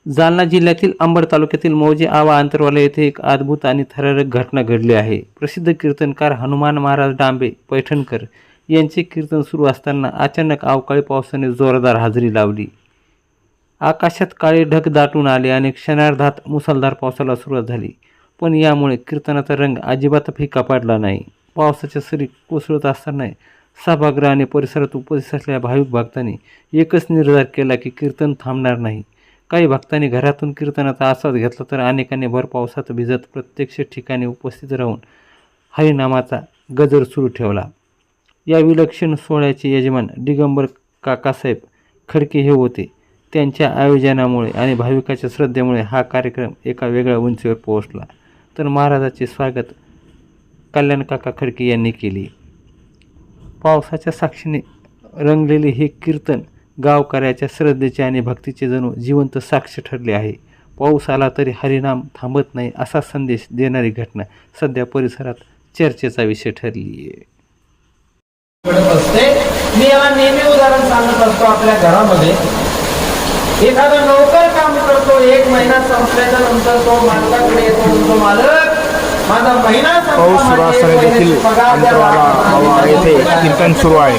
जालना जिल्ह्यातील अंबड तालुक्यातील मौजे आवा अंतरवाला येथे एक अद्भुत आणि थरारक घटना घडली आहे. प्रसिद्ध कीर्तनकार हनुमान महाराज डांबे पैठणकर यांचे कीर्तन सुरू असताना अचानक अवकाळी पावसाने जोरदार हजेरी लावली. आकाशात काळे ढग दाटून आले आणि क्षणार्धात मुसळधार पावसाला सुरुवात झाली. पण यामुळे कीर्तनाचा रंग अजिबात फिका पडला नाही. पावसाच्या सरी कोसळत असताना सभागृह आणि परिसरात उपस्थित असलेल्या भाविक भक्तांनी एकच निर्धार केला की कीर्तन थांबणार नाही. काही भक्तांनी घरातून कीर्तनाचा आस्वाद घेतला तर अनेकांनी भर पावसात भिजत प्रत्यक्ष ठिकाणी उपस्थित राहून हरिनामाचा गजर सुरू ठेवला. या विलक्षण सोहळ्याचे यजमान दिगंबर काकासाहेब खडके हे होते. त्यांच्या आयोजनामुळे आणि भाविकाच्या श्रद्धेमुळे हा कार्यक्रम एका वेगळ्या उंचीवर पोहोचला. तर महाराजाचे स्वागत कल्याणकाका खडके यांनी केले. पावसाच्या साक्षीने रंगलेले हे कीर्तन गावकऱ्याच्या श्रद्धेचे आणि भक्तीचे जणू जिवंत साक्ष ठरले आहे. पाऊस आला तरी हरिनाम थांबत नाही असा संदेश देणारी घटना सध्या परिसरात चर्चेचा विषय ठरली आहे. मी याला नेहमी उदाहरण सांगत असतो. आपल्या घरामध्ये एखादा नोकर काम करतो, 1 महिना संपल्याच्या नंतर तो मालकाकडे येतो, तो मालक माझा महिना पाऊस सुरू असताना देखील अंतरवाला येथे कीर्तन सुरू आहे.